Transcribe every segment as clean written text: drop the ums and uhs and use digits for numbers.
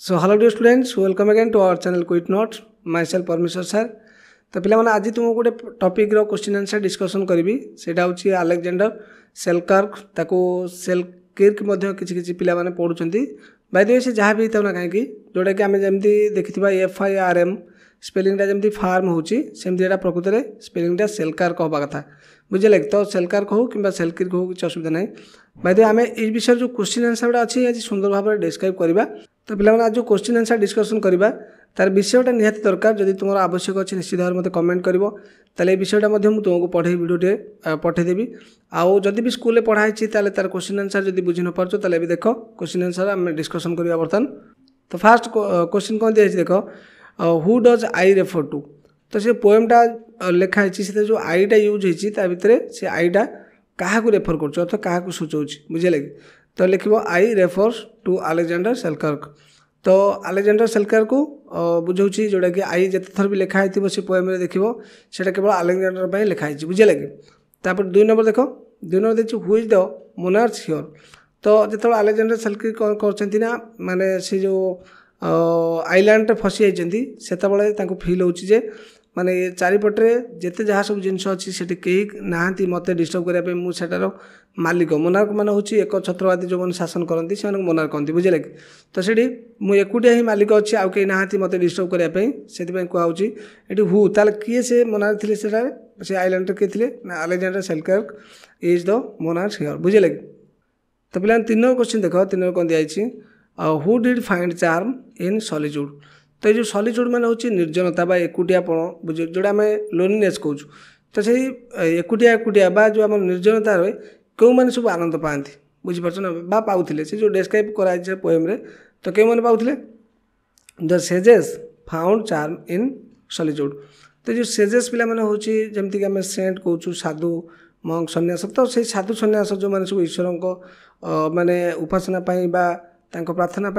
So hello dear students, welcome again to our channel Quit Not. Myself Parmeshwar sir. तो पिला माने आज तुमको गोटे टॉपिक रो क्वेश्चन आंसर डिस्कशन करी सेटा होची अलेक्जेंडर सेल्कर्क ताको सेल्किर्क मध्ये किछि किछि पिला माने पढुचंती बाय द वे से जहाँ भी ना कहीं जोटा कि आम जमी देखा FIRM स्पेलिंगटा जमी फार्म होची सेमती एटा प्रकृत में स्पेलिंगटा सेल्कार्क हवा कथा बुझे तो सेल्कार्क हो कि सेल्किर्क हो किसी असुविधा ना बाय द वे आम ये विषय जो क्वेश्चन आंसर गुड़ा अच्छी आज सुंदर भाव में डिस्क्राइब करवा तो पे आज जो क्वेश्चन आंसर डिस्कसन करवा तार विषयटा निहाती दरकार जदि तुम आवश्यक अच्छे निश्चित भाव में कमेंट कर विषयटा तुमको पढ़े वीडियो पठेदेवी आउ जदि भी स्कूल पढ़ाई तार क्वेश्चन आंसर जब बुझी न पार्छ ताले भी देख क्वेश्चन आंसर आम डिस्कसन करवा बर्तमान तो फास्ट क्वेश्चन कौन दिखाई देख who does I refer to तो से पोएमटा लिखाई से जो आईटा यूज होता भितर से आईटा क्या रेफर कर अर्थात क्या सूचाऊँ बुझे लगे तो लिख आई रेफर्स टू अलेक्जेंडर सेल्कर्क तो अलेक्जेंडर सेल्कर्क को बुझाऊँ जोटा कि आई जिते थर भी लिखाई थी से पोएम देखो से केवल अलेक्जेंडर पर लिखाई बुझे लगे तापर 2 नंबर देख 2 नंबर देखिए who is the monarch here तो जो अलेक्जेंडर सेल्कर्क कौन कर माने से जो आइलैंड फसी जाती से फिल हो माने चारिपटे जिते जहाँ सब जिनस अच्छी से कहीं नहांती मत डिस्टर्ब करने मुझार मालिक मोनार्क मान हूँ एक छत्रवादी जो मैंने शासन करती से मोनार्क कहते बुझे लगे तो से मुझे ही मालिक अच्छी आउ कहीं नहांती मत डिस्टर्ब करने से कहूँ ये हु ताल किए से मोनार्क थे से आइलैंड किए थे Alexander Selkirk is the monarch here बुझे लगे तो पे 3 नंबर क्वेश्चन देख 3 नंबर कौन दिखाई who did find charm in solitude तो ये सॉलिट्यूड माने हूँ निर्जनता बा एकुटियापण बुझे जोड़ा आम लोनलीनेस कहूँ तो से एकुटिया बा जो आम निर्जनता रहे क्यों मैंने सब आनंद पाती बुझीपार ना बा पाऊले से जो डेस्क्राइब कराई पोएम रे तो क्यों मैंने पाऊले the sages found charm in solitude तो जो सेजेस पिला माने हूँ जमती आम सेंट कहूँ साधु मंक सन्यास तो से साधु सन्यास जो मैंने सब ईश्वर माने उपासना बा तांको प्रार्थना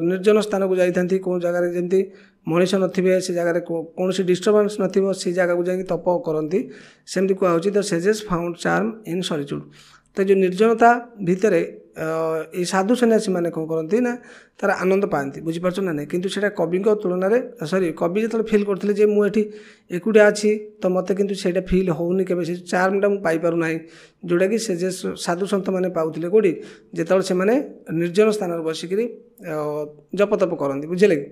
निर्जन स्थान को जाती कौन जगार जमी मनीष नथिबे से जगार कौन डिस्टर्बांस नथिबो से जगह को जाकि तप करती सेमती कहूँ the sages found charm in solitude तो जो निर्जनता भितर ये साधु सन्यासी मैंने कौन करती ना तार आनंद पाती बुझीपार ना नहीं किंतु सेटा कवि तुलन में सॉरी कवि जो फिल करते मुझे एकुटिया अच्छी तो मत कि फिल होनी के से चार्मटा मुझे पाइपर ना जोटा कि से साधु सन्त मैंने पाते कौटी जो से निर्जन स्थान बसिक जप तप करती बुझे लगे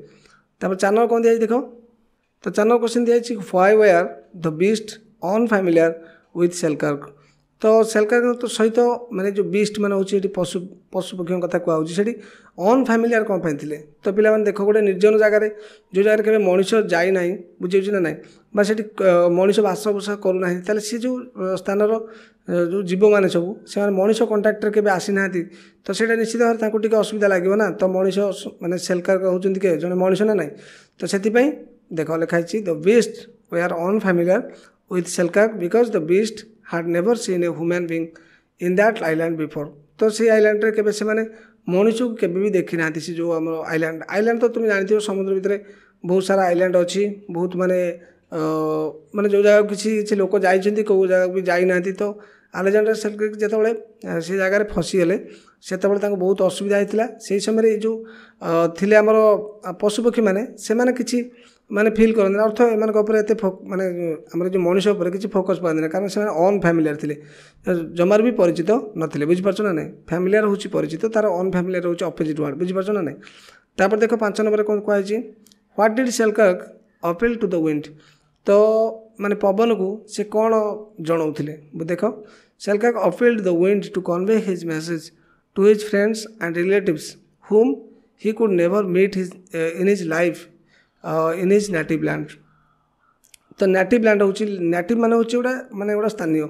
तापर 4 नंबर कौन दिखाई देख तो 4 नंबर क्वेश्चन दिखाई why were the beast unfamiliar with Selkirk तो सेल्कर्क तो सहित माने जो बीस्ट मान हूँ पशु पशुपक्षी कथा कहूँ से अनफैमिलियर कौन पाई तो पे देख गोटे निर्जन जगार जो जगह के मनीष जाई ना बुझे ना ना बा से मनीष बासबूसा करूना ताले सी जो स्थान जो जीव मैंने सब से मनीष कंटाक्टर के आसी ना तो से निश्चित भाव में असुविधा लगे ना तो मनीष माने सेल्कर्क होती के जड़े मनीष ना ना तो से देख लिखाई the beast they are unfamiliar with Selkirk because the beast had never seen a human being in that island before तो से आइलैंड रे केबे से माने मनुष्य को केबे भी देखी ना से जो हम आइलैंड तो तुम जानती हो समुद्र भितर बहुत सारा आइलैंड अच्छी बहुत माने माने जो जगह किसी लोक जाइछन्ती को जगह भी जाई ना तो अलेक्जेंडर सेल्कर्क जेतबेले से जगह फसीगले से बहुत असुविधा होता से समय जो थिले आमर पशुपक्षी मैंने से माने किसी माने फिल करते अर्थ एम माने आम जो मनीष किसी फोकस पाते ना कारण से अनफैमिलियर थे जमार भी परिचित नथिले बुझीपार ना नहीं फैमिलियर हूँ परिचित तार अनफैमिलियर हूँ अपोजिट वर्ड बुझीपार ना नहीं तापर देख 5 नंबर कौन कहुई what did Selkirk appeal to the wind तो माने पवन को से कौन जनाऊले देख Selkirk appealed the wind to convey his message to his friends and relatives whom he could never meet in his life in his native land तो native land हूँ नेटिव मान हूँ गोटा माने गोटा स्थानीय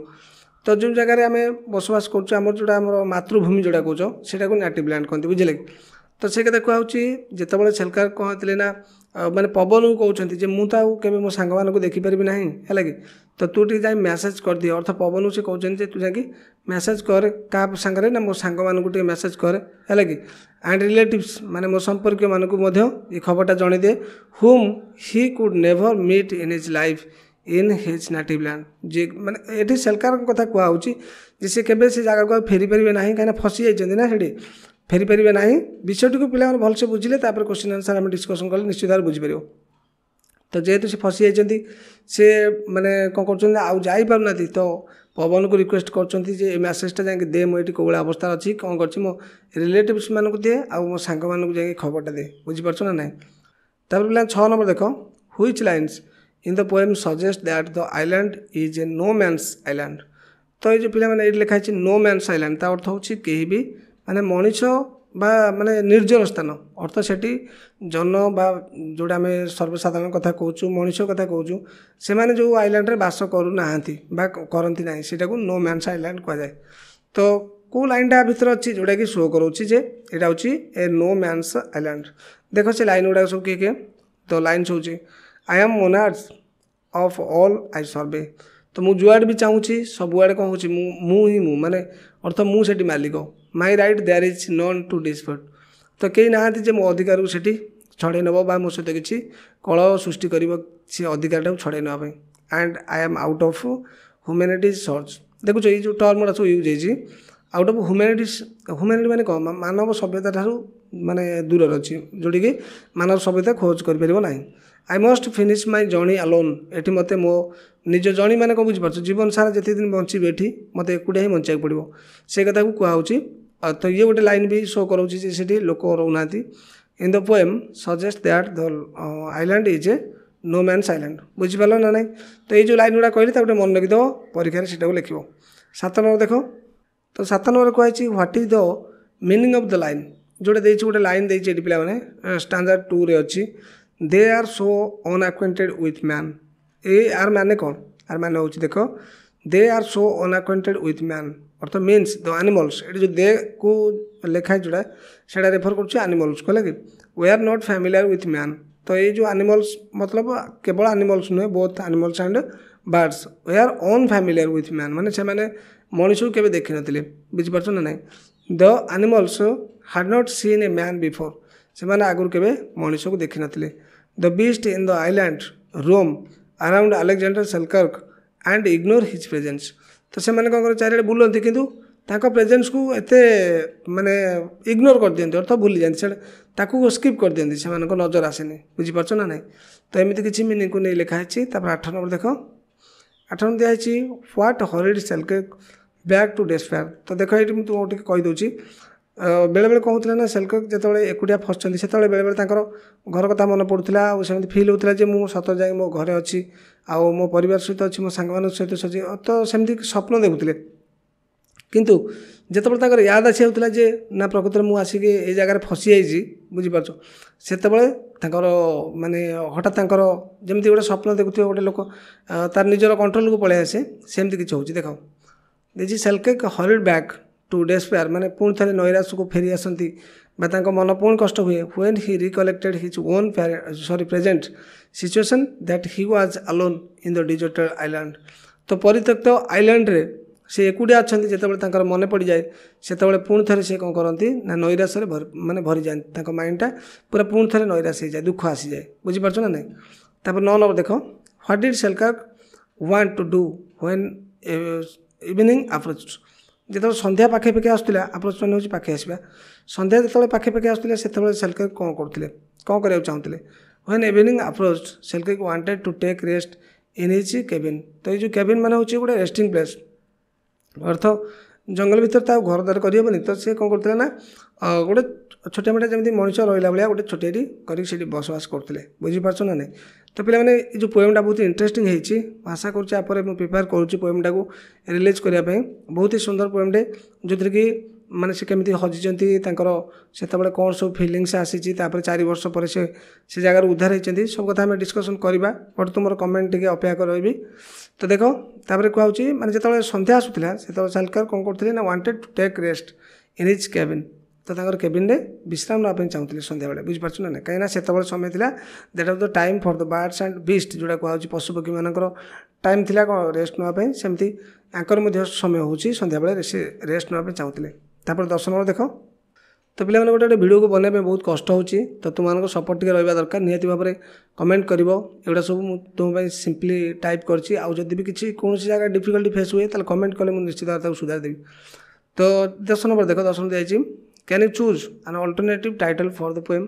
तो जो जगह आम बसवास कर जोड़ा आम मातृभूमि जोड़ा कौच से नेटिव लैंड कहते बुझे लगे तो से कथा कहूँ जितेबाला सेल्कर्क कहते ना माने पवन को कहते मुझे केवे मो सांग मान को देखिपारि ना है कि तो तू टी जा मेसेज कर दिए अर्थ पवन से कहते तू जाकि मेसेज कर क्या सांगे ना मो सांग मान को मेसेज कर है कि एंड रिलेटिव्स माने मो संपर्क मानक ये खबरटा जन दे whom he could never meet in his life in his native land जे माने ये सेल्कर्क कथा कहूँ से केवे से जगह को फेरी पारे ना कहीं फसी जाती ना से फेरी पारे ना विषयटी को पिला भलसे बुझिले क्वेश्चन आंसर आम डिस्कसन कले निश्चित भाव बुझीपर। तो जेहेतु से फसी जाती से माने कौन कर आउ जापार तो पवन को रिक्वेस्ट कर मेसेजटा जाकि दे मुझे कौ भाया अवस्था अच्छी कौन कर मो रिलेटिव्स मानक दिए आ मो सांग मानक जाकि खबरटा दे बुझीपार ना ना। तापर पिला 6 नंबर देख which lines in the poem suggest that the island is a no man's island. तो ये जो पिला माने लिखाई नो मैन्स आइलैंड ता अर्थ होची कहीं भी माने मनीष बा माने निर्जन स्थान अर्थ सेठी जन बा जोड़ा आम सर्वसाधारण कथा कहूँ मनीष कथा कहूँ से माने जो आइलैंड रे बास करू नाहांती बा करंती नाही सेटा को नो मैन्स आइलैंड कह जाए। तो को लाइनटा भितर अच्छी जोटा कि शो करोची जे एटा होची ए नो मैन्स आइलैंड। देखो से लाइन गुड़ा सब किए तो लाइन होची I am monarch of all I survey. तो मु जुआड भी चाहूँगी सबुआड़े कौन होची मु ही मु माने अर्थ मु सेठी मालिक my right there is none to dispute. तो कई ना मो अधिकार को सेठी छड़े नब बा मो सहित किसी कल सृष्टि कर अधिकार छड़े नापी and I am out of humanities search. देखुच ये जो टर्म सब यूज होती आउट ऑफ ह्यूमैनिटी माने कौन मानव सभ्यता ठारू माने दूर अच्छी जोटी कि मानव सभ्यता खोज करना। I must finish my journey alone eighty मते मो निज जर्नी माने कौन बुझीपार जीवन सारा जिते दिन बंची एटी मत एकुटिया ही बंचा पड़ो से कथा को कहुच्छी। तो ये गोटे लाइन भी शो करोसी लोक रोना in the poem suggest that the island is a no man's island बुझीपार ना ना। तो ये जो लाइन गुड़ा कहली गोटे मन रखिदेव परीक्षा से लिख। 7 नंबर देख तो 7 नंबर कहुई what is the meaning of the line जोटे देती गोटे लाइन देती पिला मैंने स्टैंडर्ड 2 रे अच्छी they are so unacquainted with man. ए आर माने कौन आर माने हूँ देख they are so unacquainted with man अर्थ मीन्स द एनिमल्स ये जो दे को लिखाई जोड़ा से रेफर करनिमल्स कहला कि we are not familiar with man. तो ये जो एनिमल्स मतलब केवल एनिमल्स नुहे both animals and birds we are unfamiliar with man माने से माने मनीष को केवे देखी नथिले बुझीपार ना ना। The animals had not seen a man before से माने आगुर केवे मनीष को देखी नथिले। The beast in the island roam around Alexander Selkirk and ignore his presence. तो से माने कौन चारिड़े बुलती किंतु ताको प्रेजेंस को एते माने इग्नोर कर दियंती अर्थ भूली जाती से स्किप कर दियंती से नजर आसेनी बुझीपार ना ना। तो एमती किसी मीनिंग को नहीं लिखाई। 8 नंबर देख 8 नंबर दिखाई what horrid Selkirk back to despair. तो देख ये तुमको कहीदे बेले बेले कहूँ ना सेल्कर्क जो एकुटिया फसुँच से बेले बेले घर कथा मन पड़ूला आम फिल होता है मुझे सत जाए मो घरे अच्छी आओ मो परिवार सहित अच्छी मो सांग सहित सची तो सेमती स्वप्न देखुले किंतु जिते याद आसी जाता जे ना प्रकृत में मुझे आसिक ये जगार फसी जाइए बुझीपार से माने हठात जमी गोटे स्वप्न देखुए गोटे लोक तार निजर कंट्रोल को पलि आसे सेमती किसी हो देख देखिए Selkirk horrid back to despair माने पुणी थे नैराश को फेरी आसती मन पुणी कष्ट हुए when he recollected his own present situation that he was alone in the deserted island. तो परित्यक्त आइलैंड रे से एकुटिया अच्छा जिते मन पड़ जाए से पुणी थे से कौन करती ना नैराश माने भरी जाए माइंडटा पूरा पुणी थे नैराश हो जाए दुख आसी जाए बुझीपार ना ना। तापर 9 नंबर देख what did Selkirk want to do when evening approach. जो संध्या पाखे पाखे आसला अप्रोच मैंने हूँ पाखे आसवा संध्या जो पाखे पाखे आसला से सेल्कर्क कौन करते कौन कराया चाहते when evening approach Selkirk wanted to take rest in his cabin. तो ये जो केबिन माने हूँ गोटे रेस्टिंग प्लेस अर्थ जंगल भीतर तो घर द्वार करहबनी तो सी कौन करते ना गोटे छोटिया मोटा जमी मनीष रहा भाया गोटे छोटियाटी कर बसवास करते बुझीपार ना नहीं। तो पे मैंने जो पोएमटा बहुत इंटरेस्टिंग होती आशा करुँचे प्रिपेयर करुँच पोएमटा को रिलीज करने बहुत ही सुंदर पोएमटे जो थी कि माने से केमी हजिंट से कौन सब फिलिंग्स आसी 4 वर्ष पर से जगार उद्धार होती सब कथा डिस्कसन करवा बट तुम कमेंट टे अपेक्षा कर रही। तो देख तापर कहूँ माने जो संध्या आसूला से सेल्कर्क कौन करते ना wanted to take rest in his cabin. तो केबिन में विश्राम नापी चाहूँगे संध्या बेले बुझीपार ना ना कहीं से समय था that of the time for the birds and beast जोड़ा कहूँ पशुपक्षी मानकर टाइम थी रेस्ट नापी सेमती आंकर समय हो संध्या बेले रेस्ट नापी चाहूँगे। तापर 10 नंबर देख तो पे मैंने गोटे वीडियो को बनवाई बहुत कष्ट होची तो तुम सपोर्ट टे रहा दरकार निहती भाव में कमेंट कर एगुड़ा सब तुम सिंपली टाइप करछि आउ जदि भी किसी कौन जगह डिफिकल्टी फेस हुए तो कमेंट कले मुझे निश्चित भाव सुधार देवी। तो 10 नंबर देख 10 नंबर दिखाई can you choose an alternative title for the poem.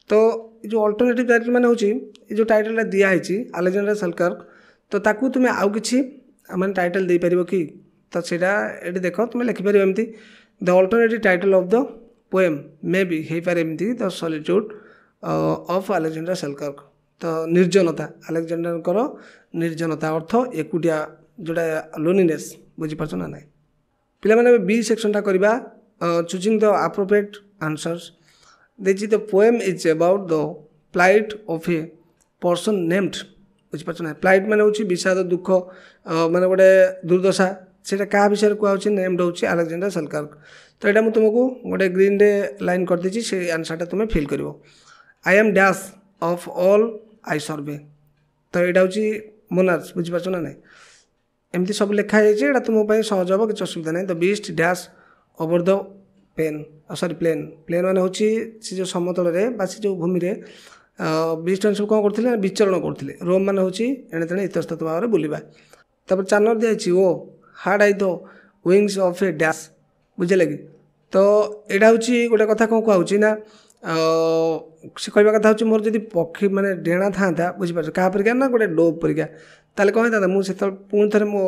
तो जो अल्टरनेटिव टाइटल माने होची जो टाइटल दिया है अलेक्जेंडर सेल्कर्क तो ताकू तुम्हें आउ किछि माने टाइटल दे परिबो कि तो सेटा एटी देखो तुम लिखि परिबो एमती the alternative title of the poem may be हे पारे एमती the solitude of Alexander Selkirk. तो निर्जनता अलेक्जेंडर निर्जनता अर्थ एकुटिया जोटा लोनलीनेस बुझी पारछ ना नहीं। पिला माने बी सेक्शन टा करबा चूजिंग द एप्रोप्रिएट आंसर्स देछि the poem is about the plight of a person named बुझी पारछ ना। प्लाइट माने होछि विषाद दुख माने गोटे दुर्दशा सेटा क्या विषय कहूँ नेम्ड होछि अलेक्जेंडर सेल्कर्क। तो यहाँ मुझे तुमको गोटे ग्रीन रे लाइन कर देछि से आंसर टा तुम्हें फिल करिवो। I am dash of all I survey तो यहाँ हूँ मोनार्च बुझी पारछ ना नहीं एमती सब लिखा है तुम सहज हम किसी असुविधा नहीं। The beast dash over the pen sorry plain plain माने होछि से जो समतल रे से जो भूमि रे बीस्ट मैंने सब कौन करते विचरण करते रोम माने होछि एणे तेणे इतस्तत भाव में बुलवा। तापर 4 नंबर दिखाई ओ hard I the wings of a dash बुझे कि। तो यहाँ हूँ गोटे कथा कौन कहूँ ना से कहवा कथा हूँ मोर जब पक्षी माने डेणा था बुझीपार क्या परिका ना गोटे डोव परिका ताले कौन था मुझे पुणी थे मो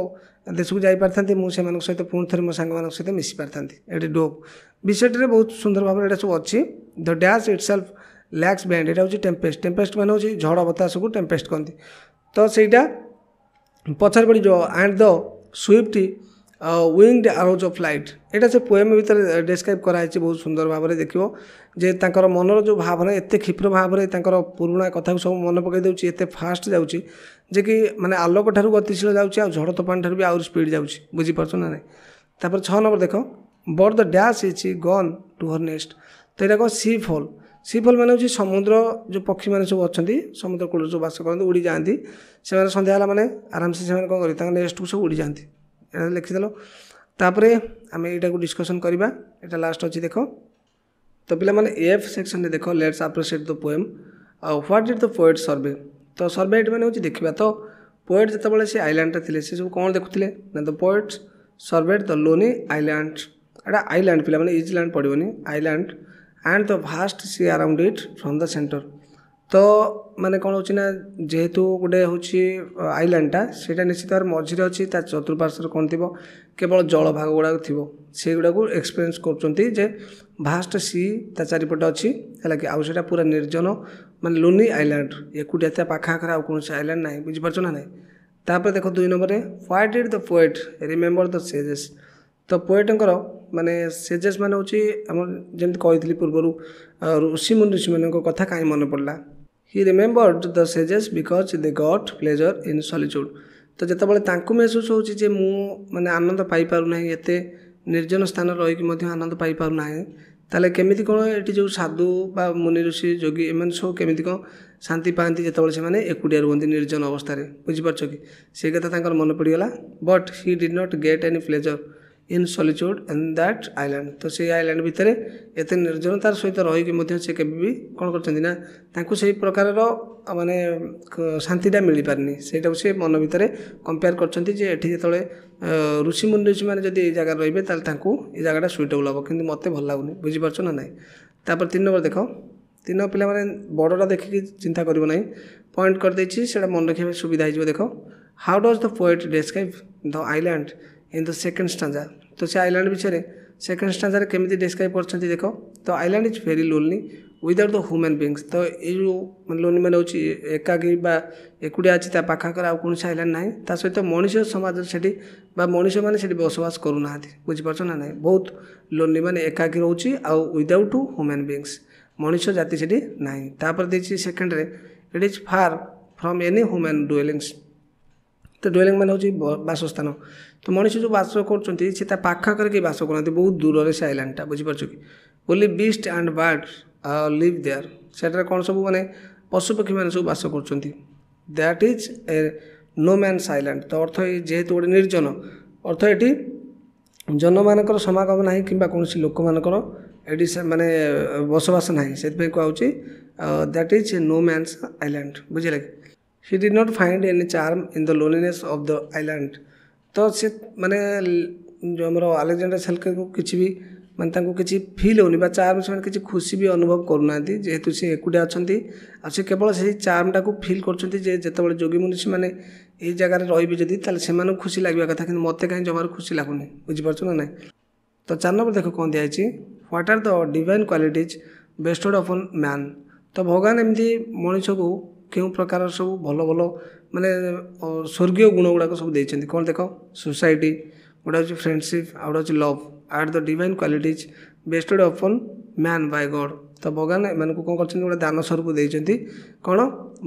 देश को जापारि मुझे सहित पुणी थे मो सांग सहित मिसी पारि ये डोव विषय बहुत सुंदर भाव में सब अच्छी। The dash it self lakhs band यहाँ हूँ टेम्पेस्ट टेम्पेस्ट मैंने हूँ झड़ बतास को टेम्पेस्ट कहती। तो सहीटा पछार पड़ी जो and the Swift winged arose of light यहाँ से पोएम भीतर डिस्क्राइब कराई बहुत सुंदर भाव में देखो जे तांकर मनर जो भावना एत क्षिप्र भाव में पुराणा कथा सब मन पकई दूसरी एत फास्ट जाऊँगी जे कि माने आलोक ठारू गतिशील जाऊँगी आ झड़ तोफान ठारू भी आउर स्पीड जाऊँगी बुझीपार ना नहीं। तापर 6 नंबर देख but the dash is gone to her nest तो यहाँ कौन सी फल माने समुद्र जो पक्षी मैंने सब अच्छा समुद्र कूल जो बास करते उड़ी जाती से सन्ध्या माने आराम से कौन कर नेस्ट को सब उड़ी जाती लिखिदेल। तापर आम यहाँ को डिस्कसन करवा यहाँ लास्ट अच्छी देख। तो पिला माने एफ सेक्शन में देख let's appreciate the poem what did the poet survey. तो सर्वे ये मैंने देखा तो पोएट जिते से आइलैंड थे से सब कौन देखुले ना the poets surveyed the lonely island एटा आइलैंड पिला माने इजलैंड पड़ोनी island and the vast sea around it from the centre. तो माने कौन हो जेहेतु गोटे हूँ आइलैंडटा से निश्चित भाव मझे अच्छी चतुर्पार्श्वर कौन थी केवल जल भाग गुड़ाक थी से गुड़ा को एक्सपीरियंस कर भास्ट सी ता चारिपट अच्छी है कि आउ से पूरा निर्जन माने लोनी आइलैंड एकुटिया पाखाखर आउ कौन आइलैंड ना बुझीपार ना नहीं। तापर देख 2 number why did the poet remember the sages. तो पोएटर माने सेजेस माने हूँ जमी कही पूर्व ऋषि मुनि कथा कहीं मन पड़ला he remembered the sages because they got pleasure in solitude. तो जितेबाला तांकु महसूस होची जे मु माने आनंद पाई पारु नाही एते निर्जन स्थान रही मध्य आनंद पाई पारु नाही ताले केमिति कोन एटी जो साधु बा मुनि ऋषि जोगी एमन सब केमिति कोन शांति पाती जितेबाला से माने एकुडिया रुहंती निर्जन अवस्था रे बुझिपारछ कि से कथा तांकर मन पड़ीगला। But he did not get any pleasure in solitude in that island. तो से आइलैंड भितर एत निर्जनतार सहित रही से केबे कौन कर से प्रकार माने शांतिटा मिल पारनी से से मन भितर कंपेयर कर ऋषि मुनि ऋषि मैंने जब ये जगह रे ये जगह सुइटेबल हम कि मत भल लगुनि बुझीपार ना नहीं। तापर 3 नंबर देख 3 नंबर पिला माने बड़टा देखिकी चिंता करिवो नहीं पॉइंट कर देछि सेटा मन रखिबा सुविधा हो। देख how does the poet describe the island in the second stanza. तो से आइलैंड विषय सेकेंड स्टांजा केमिति डिस्क्राइब करछन्ती देख तो island is very lonely without the human beings. तो ये जो लोनली मैंने हूँ एकाकी एकुटिया अच्छी पाखाकर आउ कौन आइलैंड ना ता सहित मनुष्य समाज से मनुष्य मैंने बसवास करूना बुझीपार ना नहीं बहुत लोनली मैंने एकाकी रोचे आउ विदाउट ह्यूमन बीइंग्स मनुष्य जाति से ना। तापर देखिए second it is far from any human dwellings. तो डुएलिंग मैंने हूँ बासस्थान तो मनुष्य जो बास कर पाखाकर कहीं बास करना बहुत दूर से आइलैंडटा बुझीपार कि only beast and bird live there सेटा कौन सब माने पशुपक्षी मैंने सब बास कर that is a no man's island. तो अर्थ जेहेतु गोटे निर्जन अर्थ ये जन मानकर समागम ना कि कौन लोक मानकर ये माने बसवास ना से कहुच्छी that is a no man's island बुझे। He did not find any charm in the loneliness of the island. तो से माने जो आम अलेक्जेंडर सेल्कर्क को किसी भी ମାନେ ତାଙ୍କୁ କିଛି ଫିଲ୍ ହେଉନି ବା ଚାର୍ମ ସେମାନେ କିଛି ଖୁସି ବି ଅନୁଭବ କରୁନାହାନ୍ତି ଯେହେତୁ ସେ ଏକୁଟିଆ ଅଛନ୍ତି ଆଉ ସେ କେବଳ ସେହି ଚାର୍ମଟାକୁ ଫିଲ୍ କରୁଛନ୍ତି ଯେ ଯେତେବେଳେ ଯୋଗୀ ମୁନିଷି ମାନେ ଏଇ ଜାଗାରେ ରହିବେ ଯଦି ତାହେଲେ ସେମାନଙ୍କୁ ଖୁସି ଲାଗିବା କଥା କିନ୍ତୁ ମୋତେ କାହିଁ ଜମାରୁ ଖୁସି ଲାଗୁନି ବୁଝିପାରୁଛ ନା ନାହିଁ। ତ 4 ନମ୍ବର ଦେଖ କ'ଣ ଦିଆହେଇଛି what are the divine qualities bestowed upon man. ତ ଭଗବାନ ଏମିତି ମଣିଷକୁ କେଉଁ ପ୍ରକାର ସବୁ ଭଲ ଭଲ ମାନେ ସ୍ୱର୍ଗୀୟ ଗୁଣ ଗୁଡ଼ାକ ସବୁ ଦେଇଛନ୍ତି କ'ଣ ଦେଖ ସୋସାଇଟି ଗୋଟେ ହେଉଛି ଫ୍ରେଣ୍ଡସିପ୍ ଆଉ ଗୋଟେ ହେଉଛି love are the divine qualities bestowed upon man by God. ତ ଭଗବାନ ଏମାନଙ୍କୁ କ'ଣ କରିଛନ୍ତି ଗୋଟେ ଦାନ ସ୍ୱରୂପ ଦେଇଛନ୍ତି କ'ଣ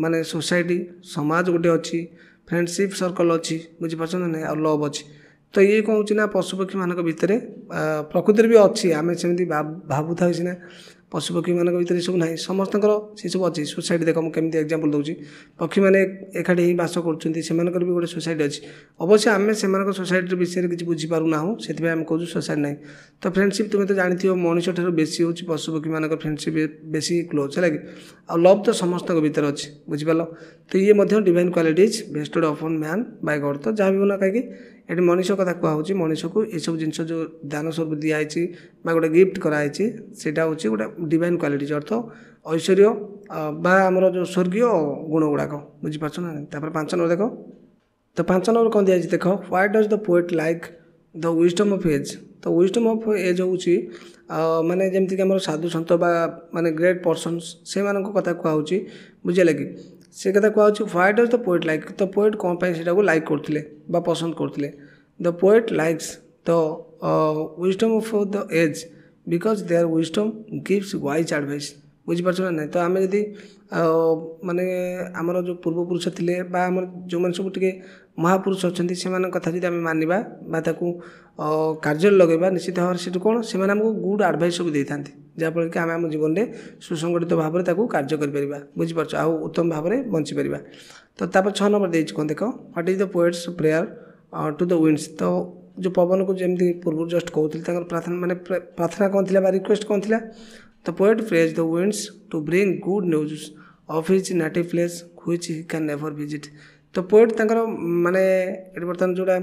ମାନେ ସୋସାଇଟି ସମାଜ ଗୋଟେ ଅଛି ଫ୍ରେଣ୍ଡସିପ୍ ସର୍କଲ୍ ଅଛି ବୁଝିପାରୁଛ ନା ନାହିଁ ଆଉ ଲଭ୍ ଅଛି। ତ ଇଏ କ'ଣ ହେଉଛି ନା ପଶୁପକ୍ଷୀମାନଙ୍କ ଭିତରେ ପ୍ରକୃତିରେ ବି ଅଛି ଆମେ ସେମିତି ଭାବୁଥାଉ ସିନା ପଶୁପକ୍ଷୀମାନଙ୍କ ଭିତରେ ଏସବୁ ନାହିଁ ସମସ୍ତଙ୍କର ସେସବୁ ଅଛି ସୋସାଇଟି ଦେଖ ମୁଁ କେମିତି ଏକ୍ଜାମ୍ପଲ୍ ଦେଉଛି ପକ୍ଷୀମାନେ ଏକାଠି ହିଁ ବାସ କରୁଛନ୍ତି ସେମାନଙ୍କର ବି ଗୋଟେ ସୋସାଇଟି ଅଛି ଅବଶ୍ୟ ଆମେ ସେମାନଙ୍କ ସୋସାଇଟି ବିଷୟରେ କିଛି ବୁଝିପାରୁନାହୁଁ ସେଥିପାଇଁ ଆମେ କହୁଛୁ ସୋସାଇଟି ନାହିଁ। ତ ଫ୍ରେଣ୍ଡସିପ୍ ତୁମେ ତ ଜାଣିଥିବ ମଣିଷ ଠାରୁ ବେଶୀ ହେଉଛି ପଶୁପକ୍ଷୀମାନଙ୍କ ଫ୍ରେଣ୍ଡସିପ୍ ବେଶୀ କ୍ଲୋଜ୍ ହେଲା କି ଆଉ ଲଭ୍ ତ ସମସ୍ତଙ୍କ ଭିତରେ ଅଛି ବୁଝିପାରିଲ। ତ ଇଏ ମଧ୍ୟ divine qualities bestowed upon man by God. ତ ଯାହା ବି ନା କାହିଁକି ଏଠି ମଣିଷ କଥା କୁହାହେଉଛି ମଣିଷକୁ ଏସବୁ ଜିନିଷ ଯେଉଁ ଦାନ ସ୍ୱରୂପ ଦିଆହେଇଛି ବା ଗୋଟେ ଗିଫ୍ଟ କରାହେଇଛି ସେଇଟା ହେଉଛି ଗୋଟେ ଡିଭାଇନ୍ କ୍ୱାଲିଟିଜ୍ ଅର୍ଥ ଐଶ୍ୱର୍ଯ୍ୟ ବା ଆମର ଯେଉଁ ସ୍ୱର୍ଗୀୟ ଗୁଣ ଗୁଡ଼ାକ ବୁଝିପାରୁଛ ନା। ତାପରେ 5 ନମ୍ବର ଦେଖ ତ 5 ନମ୍ବର କ'ଣ ଦିଆଯାଇଛି ଦେଖ why does the poet like the wisdom of age. ତ ୱିଜଡମ୍ ଅଫ୍ ଏଜ୍ ହେଉଛି ମାନେ ଯେମିତିକି ଆମର ସାଧୁ ସନ୍ଥ ବା ମାନେ ଗ୍ରେଟ୍ ପର୍ସନ୍ସ ସେମାନଙ୍କ କଥା କୁହାହେଉଛି ବୁଝିଲେ କି ସେ କଥା କୁହାହେଉଛି why does the poet like. ତ ପୋଏଟ୍ କ'ଣ ପାଇଁ ସେଇଟାକୁ ଲାଇକ୍ କରୁଥିଲେ ବା ପସନ୍ଦ କରୁଥିଲେ the poet likes the wisdom of the age because their wisdom gives wise advice ବୁଝିପାରୁଛ ନା ନାହିଁ। ତ ଆମେ ଯଦି ମାନେ ଆମର ଯେଉଁ ପୂର୍ବପୁରୁଷ ଥିଲେ ବା ଆମର ଯେଉଁମାନେ ସବୁ ଟିକେ ମହାପୁରୁଷ ଅଛନ୍ତି ସେମାନଙ୍କ କଥା ଯଦି ଆମେ ମାନିବା ବା ତାକୁ କାର୍ଯ୍ୟରେ ଲଗାଇବା ନିଶ୍ଚିତ ଭାବରେ ସେଠୁ କ'ଣ ସେମାନେ ଆମକୁ ଗୁଡ୍ ଆଡ଼ଭାଇସ୍ ସବୁ ଦେଇଥାନ୍ତି ଯାହାଫଳରେ କି ଆମେ ଆମ ଜୀବନରେ ସୁସଂଗଠିତ ଭାବରେ ତାକୁ କାର୍ଯ୍ୟ କରିପାରିବା ବୁଝିପାରୁଛ ଆଉ ଉତ୍ତମ ଭାବରେ ବଞ୍ଚିପାରିବା। ତ ତାପରେ 6 ନମ୍ବର ଦେଇଛି କ'ଣ ଦେଖ what is the poet's prayer to the winds. ତ ଯେଉଁ ପବନକୁ ଯେମିତି ପୂର୍ବରୁ ଜଷ୍ଟ କହୁଥିଲି ତାଙ୍କର ପ୍ରାର୍ଥନା ମାନେ ପ୍ରାର୍ଥନା କ'ଣ ଥିଲା ବା ରିକ୍ୱେଷ୍ଟ କ'ଣ ଥିଲା the poet praise the winds to bring good news of his native place which he can never visit. ତ ପୋଏଟ୍ ତାଙ୍କର ମାନେ ଏଠି ବର୍ତ୍ତମାନ ଯେଉଁଟା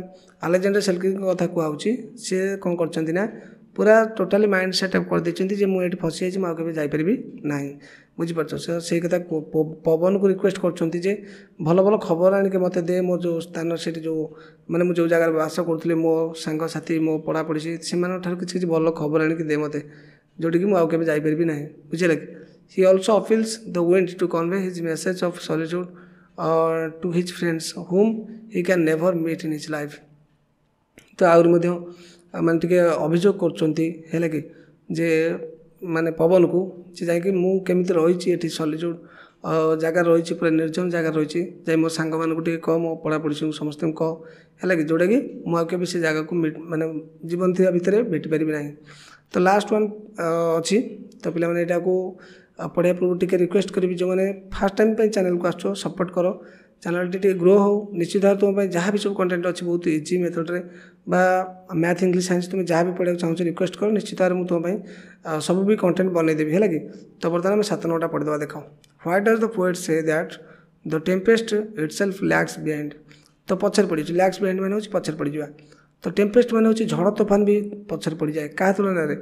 ଆଲେକ୍ଜାଣ୍ଡାର ସେଲ୍କିଙ୍କ କଥା କୁହାହେଉଛି ସିଏ କ'ଣ କରିଛନ୍ତି ନା ପୁରା ଟୋଟାଲି ମାଇଣ୍ଡ ସେଟଅପ୍ କରିଦେଇଛନ୍ତି ଯେ ମୁଁ ଏଠି ଫସିଯାଇଛି ମୁଁ ଆଉ କେବେ ଯାଇପାରିବି ନାହିଁ ବୁଝିପାରୁଛ। ସେଇ କଥା ପବନକୁ ରିକ୍ୱେଷ୍ଟ କରୁଛନ୍ତି ଯେ ଭଲ ଭଲ ଖବର ଆଣିକି ମୋତେ ଦେ ମୋ ଯେଉଁ ସ୍ଥାନ ସେଠି ଯେଉଁ ମାନେ ମୁଁ ଯେଉଁ ଜାଗାରେ ବାସ କରୁଥିଲି ମୋ ସାଙ୍ଗସାଥି ମୋ ପଢ଼ାପଢ଼ି ସେମାନଙ୍କ ଠାରୁ କିଛି କିଛି ଭଲ ଖବର ଆଣିକି ଦେ ମୋତେ ଯେଉଁଠିକି ମୁଁ ଆଉ କେବେ ଯାଇପାରିବି ନାହିଁ ବୁଝିଲେ କି। He also appeals the wind to convey his message of solitude to his friends whom he can never meet in his life. ତ ଆହୁରି ମଧ୍ୟ ମାନେ ଟିକେ ଅଭିଯୋଗ କରୁଛନ୍ତି ହେଲା କି ଯେ ମାନେ ପବନକୁ ସେ ଯାଇକି ମୁଁ କେମିତି ରହିଛି ଏଠି ସଲିଚ୍ୟୁଡ୍ ଜାଗାରେ ରହିଛି ପୁରା ନିର୍ଜନ ଜାଗାରେ ରହିଛି ଯାଇ ମୋ ସାଙ୍ଗମାନଙ୍କୁ ଟିକେ କହ ମୋ ପଢ଼ାପଢ଼ି ସମସ୍ତଙ୍କୁ କହ ହେଲା କି ଯେଉଁଟାକି ମୁଁ ଆଉ କେବେ ସେ ଜାଗାକୁ ମାନେ ଜୀବନ ଥିବା ଭିତରେ ଭେଟିପାରିବି ନାହିଁ। ତ ଲାଷ୍ଟ ୱାନ୍ ଅଛି ତ ପିଲାମାନେ ଏଇଟାକୁ ପଢ଼ିବା ପୂର୍ବରୁ ଟିକେ ରିକ୍ୱେଷ୍ଟ କରିବି ଯେଉଁମାନେ ଫାର୍ଷ୍ଟ ଟାଇମ୍ ପାଇଁ ଚ୍ୟାନେଲକୁ ଆସୁଛ ସପୋର୍ଟ କର ଚ୍ୟାନେଲଟି ଟିକେ ଗ୍ରୋ ହେଉ ନିଶ୍ଚିତ ଭାବରେ ତୁମ ପାଇଁ ଯାହା ବି ସବୁ କଣ୍ଟେଣ୍ଟ ଅଛି ବହୁତ ଇଜି ମେଥଡ଼ରେ ବା ମ୍ୟାଥ୍ ଇଂଲିଶ ସାଇନ୍ସ ତୁମେ ଯାହା ବି ପଢ଼ିବାକୁ ଚାହୁଁଛ ରିକ୍ୱେଷ୍ଟ କର ନିଶ୍ଚିତ ଭାବରେ ମୁଁ ତୁମ ପାଇଁ ସବୁ ବି କଣ୍ଟେଣ୍ଟ ବନେଇଦେବି ହେଲା କି। ତ ବର୍ତ୍ତମାନ ଆମେ 7 ନମ୍ବରଟା ପଢ଼ିଦେବା ଦେଖ ହ୍ୱାଇ ଡଜ୍ ଦ ପୋଏଟ୍ ସେ that the tempest itself lags behind. ତ ପଛରେ ପଡ଼ିଯିବ ଲ୍ୟାକ୍ସ ବିହାଇଣ୍ଡ ମାନେ ହେଉଛି ପଛରେ ପଡ଼ିଯିବା ତ ଟେମ୍ପେଷ୍ଟ ମାନେ ହେଉଛି ଝଡ଼ ତୋଫାନ ବି ପଛରେ ପଡ଼ିଯାଏ କାହା ତୁଳନାରେ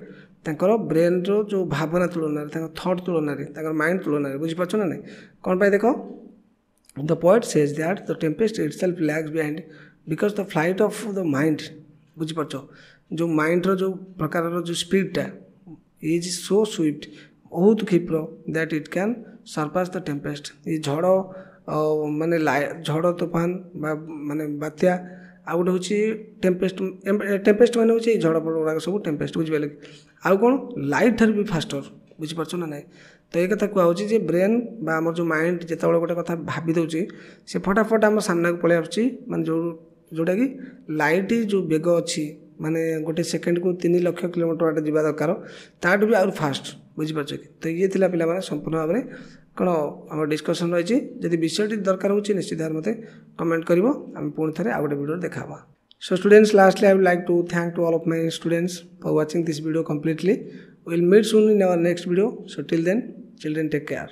ତାଙ୍କର ବ୍ରେନ୍ର ଯେଉଁ ଭାବନା ତୁଳନାରେ ତାଙ୍କ ଥଟ୍ ତୁଳନାରେ ତାଙ୍କର ମାଇଣ୍ଡ ତୁଳନାରେ ବୁଝିପାରୁଛ ନା ନାହିଁ। କ'ଣ ପାଇଁ ଦେଖ the poet says that the tempest itself lags behind because the flight of the mind ବୁଝିପାରୁଛ ଯେଉଁ ମାଇଣ୍ଡର ଯେଉଁ ପ୍ରକାରର ଯେଉଁ ସ୍ପିଡ଼ଟା ଇଜ୍ ସୋ ସୁଇଫ୍ଟ ବହୁତ କ୍ଷିପ୍ର ଦ୍ୟାଟ୍ ଇଟ୍ କ୍ୟାନ୍ ସରପାସ୍ ଦ ଟେମ୍ପେଷ୍ଟ। ଏଇ ଝଡ଼ ମାନେ ଝଡ଼ ତୋଫାନ ବା ମାନେ ବାତ୍ୟା ଆଉ ଗୋଟେ ହେଉଛି ଟେମ୍ପେଷ୍ଟ ମାନେ ହେଉଛି ଏଇ ଝଡ଼ ଗୁଡ଼ାକ ସବୁ ଟେମ୍ପେଷ୍ଟ ବୁଝିପାରିଲେ କି। ଆଉ କ'ଣ ଲାଇଟ୍ ଠାରୁ ବି ଫାଷ୍ଟର ବୁଝିପାରୁଛ ନା ନାହିଁ। ତ ଏ କଥା କୁହାହେଉଛି ଯେ ବ୍ରେନ୍ ବା ଆମର ଯେଉଁ ମାଇଣ୍ଡ ଯେତେବେଳେ ଗୋଟେ କଥା ଭାବି ଦେଉଛି ସେ ଫଟାଫଟ ଆମ ସାମ୍ନାକୁ ପଳେଇ ଆସୁଛି ମାନେ ଯେଉଁଟାକି ଲାଇଟ୍ ଯେଉଁ ବେଗ ଅଛି ମାନେ ଗୋଟେ ସେକେଣ୍ଡକୁ 3 ଲକ୍ଷ କିଲୋମିଟର ବାଟ ଯିବା ଦରକାର ତାଠୁ ବି ଆହୁରି ଫାଷ୍ଟ ବୁଝିପାରୁଛ କି। ତ ଇଏ ଥିଲା ପିଲାମାନେ ସମ୍ପୂର୍ଣ୍ଣ ଭାବରେ କ'ଣ ଆମର ଡିସ୍କସନ୍ ରହିଛି ଯଦି ବିଷୟଟି ଦରକାର ହେଉଛି ନିଶ୍ଚିତ ଭାବରେ ମୋତେ କମେଣ୍ଟ କରିବ ଆମେ ପୁଣି ଥରେ ଆଉ ଗୋଟେ ଭିଡ଼ିଓରେ ଦେଖା ହେବା। So students, lastly I would like to thank to all of my students for watching this video completely. We will meet soon in our next video. So till then, children, take care.